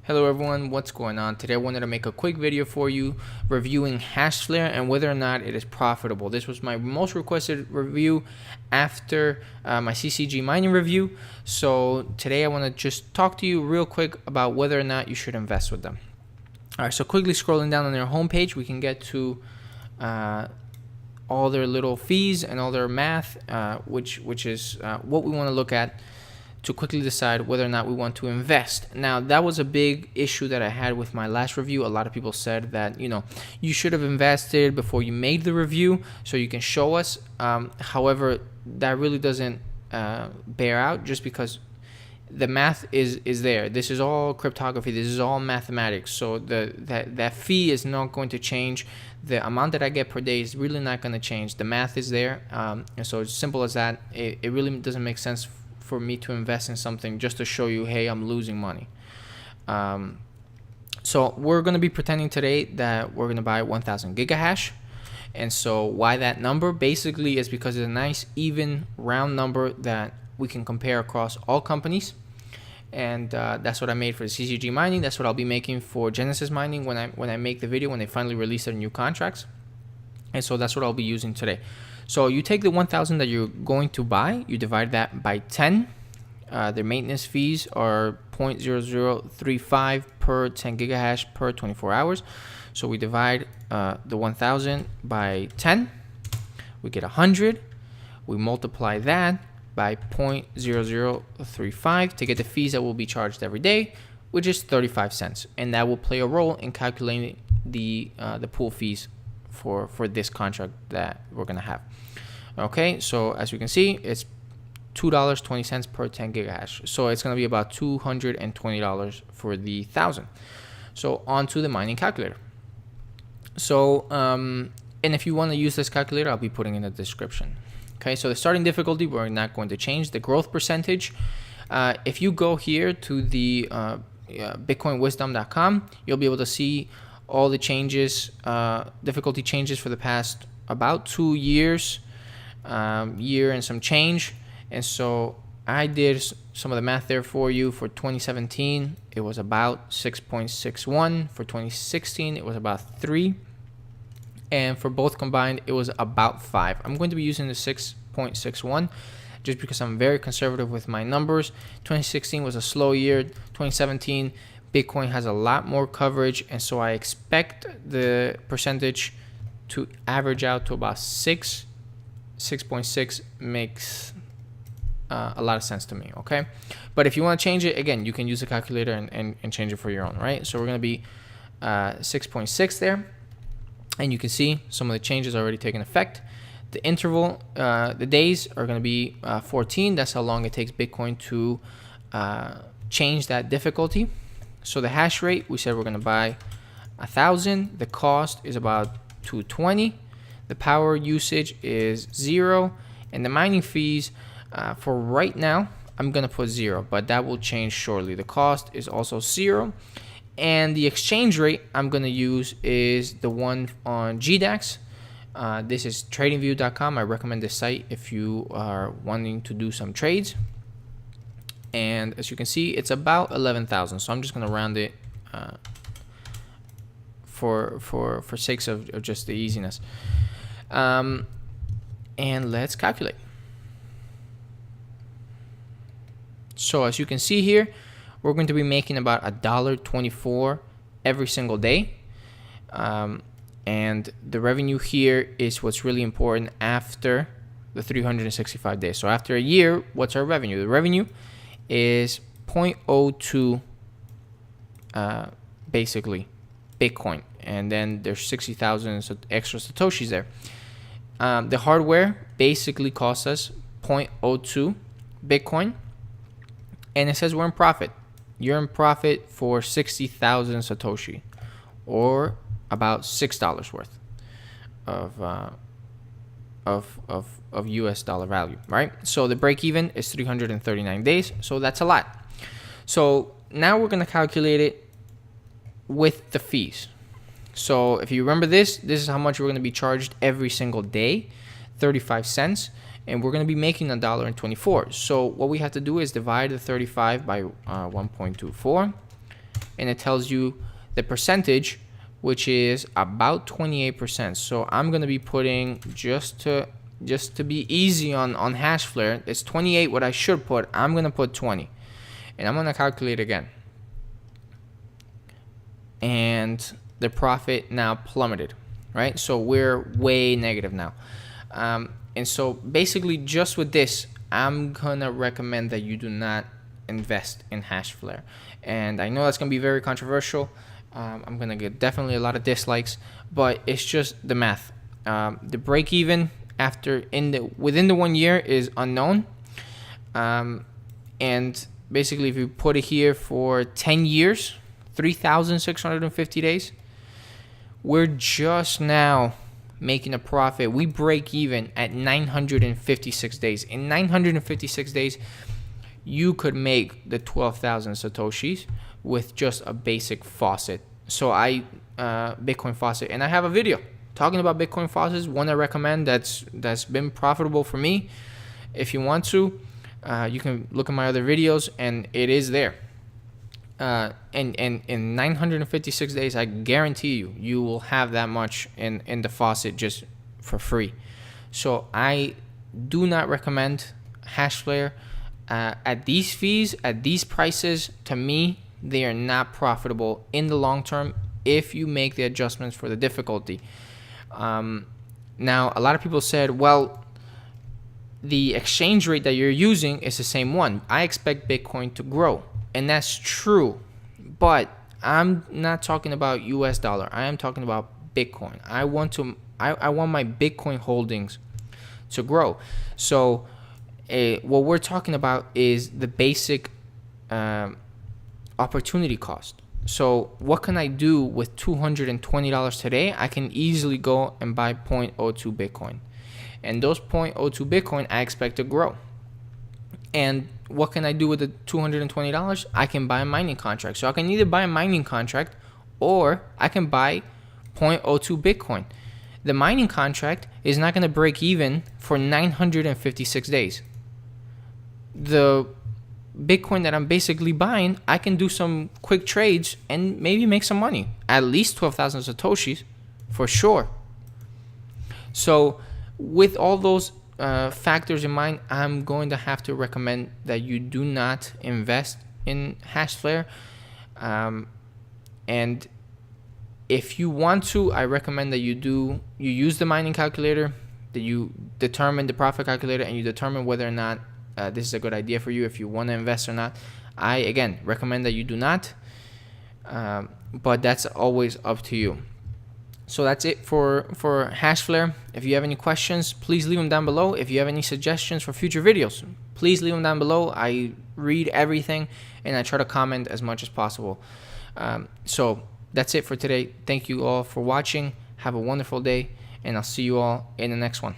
Hello everyone, what's going on? Today I wanted to make a quick video for you reviewing HashFlare and whether or not it is profitable. This was my most requested review after my CCG mining review. So today I want to just talk to you real quick about whether or not you should invest with them. Alright, so quickly scrolling down on their homepage, we can get to all their little fees and all their math, which is what we want to look at to quickly decide whether or not we want to invest. Now, that was a big issue that I had with my last review. A lot of people said that, you should have invested before you made the review so you can show us. However, that really doesn't bear out just because the math is there. This is all cryptography. This is all mathematics. So that fee is not going to change. The amount that I get per day is really not going to change. The math is there. And so it's simple as that. It really doesn't make sense for me to invest in something just to show you, hey, I'm losing money. So we're going to be pretending today that we're going to buy 1000 gigahash. And so why that number basically is because it's a nice even round number that we can compare across all companies. And that's what I made for the CCG mining. That's what I'll be making for Genesis mining when I make the video, when they finally release their new contracts. And so that's what I'll be using today. So you take the 1000 that you're going to buy, you divide that by 10. Their maintenance fees are 0.0035 per 10 gigahash per 24 hours. So we divide the 1000 by 10. We get 100. We multiply that by 0.0035 to get the fees that will be charged every day, which is 35 cents. And that will play a role in calculating the pool fees for this contract that we're going to have. Okay, so as you can see, it's $2.20 per 10 gigahash. So it's going to be about $220 for the 1000. So on to the mining calculator. So, and if you want to use this calculator, I'll be putting in the description. Okay, so the starting difficulty, we're not going to change. The growth percentage, if you go here to the bitcoinwisdom.com, you'll be able to see all the changes, difficulty changes for the past about 2 years, year and some change. And so I did some of the math there for you. For 2017, it was about 6.61. For 2016, it was about 3. And for both combined, it was about 5. I'm going to be using the 6.61 just because I'm very conservative with my numbers. 2016 was a slow year. 2017, Bitcoin has a lot more coverage, and so I expect the percentage to average out to about 6. 6.6 makes a lot of sense to me, okay? But if you want to change it, again, you can use the calculator and change it for your own, right? So we're going to be 6.6 there, and you can see some of the changes already taking effect. The interval, the days are going to be 14. That's how long it takes Bitcoin to change that difficulty. So the hash rate, we said we're going to buy 1000. The cost is about 220. The power usage is 0. And the mining fees, for right now, I'm going to put 0, but that will change shortly. The cost is also 0. And the exchange rate I'm going to use is the one on GDAX. This is tradingview.com. I recommend this site if you are wanting to do some trades. And as you can see, it's about 11,000. So I'm just going to round it for sakes of just the easiness. And let's calculate. So as you can see here, we're going to be making about $1.24 every single day. And the revenue here is what's really important after the 365 days. So after a year, what's our revenue? The revenue is 0.02 basically Bitcoin, and then there's 60,000 extra satoshis there. The hardware basically costs us 0.02 Bitcoin, and it says we're in profit. You're in profit for 60,000 satoshi, or about $6 worth of US dollar value, right? So the break even is 339 days. So that's a lot. So now we're going to calculate it with the fees. So if you remember this is how much we're going to be charged every single day, 35 cents. And we're going to be making $1.24. So what we have to do is divide the 35 by 1.24 and it tells you the percentage, which is about 28%. So I'm gonna be putting, just to be easy on HashFlare, it's 28 what I should put. I'm gonna put 20, and I'm gonna calculate again. And the profit now plummeted, right? So we're way negative now. And so basically, just with this, I'm gonna recommend that you do not invest in HashFlare. And I know that's gonna be very controversial. I'm gonna get definitely a lot of dislikes, but it's just the math. The break even within the 1 year is unknown. And basically, if you put it here for 10 years, 3,650 days, we're just now making a profit. We break even at 956 days. In 956 days, you could make the 12,000 Satoshis with just a basic faucet. So Bitcoin faucet, and I have a video talking about Bitcoin faucets, one I recommend that's been profitable for me. If you want to, you can look at my other videos, and it is there. And in 956 days, I guarantee you will have that much in the faucet just for free. So I do not recommend HashFlare at these fees, at these prices. To me, they are not profitable in the long term if you make the adjustments for the difficulty. Now, a lot of people said, well, the exchange rate that you're using is the same one. I expect Bitcoin to grow. And that's true, but I'm not talking about US dollar. I am talking about Bitcoin. I want my Bitcoin holdings to grow. So what we're talking about is the basic opportunity cost. So what can I do with $220 today? I can easily go and buy 0.02 Bitcoin. And those 0.02 Bitcoin I expect to grow. And what can I do with the $220? I can buy a mining contract. So I can either buy a mining contract or I can buy 0.02 Bitcoin. The mining contract is not going to break even for 956 days. The Bitcoin that I'm basically buying, I can do some quick trades and maybe make some money. At least 12,000 Satoshis for sure. So with all those factors in mind, I'm going to have to recommend that you do not invest in HashFlare. And if you want to, I recommend that you use the mining calculator, that you determine the profit calculator, and you determine whether or not this is a good idea for you, if you want to invest or not. I, again, recommend that you do not, but that's always up to you. So that's it for HashFlare. If you have any questions, please leave them down below. If you have any suggestions for future videos, please leave them down below. I read everything, and I try to comment as much as possible. So that's it for today. Thank you all for watching. Have a wonderful day, and I'll see you all in the next one.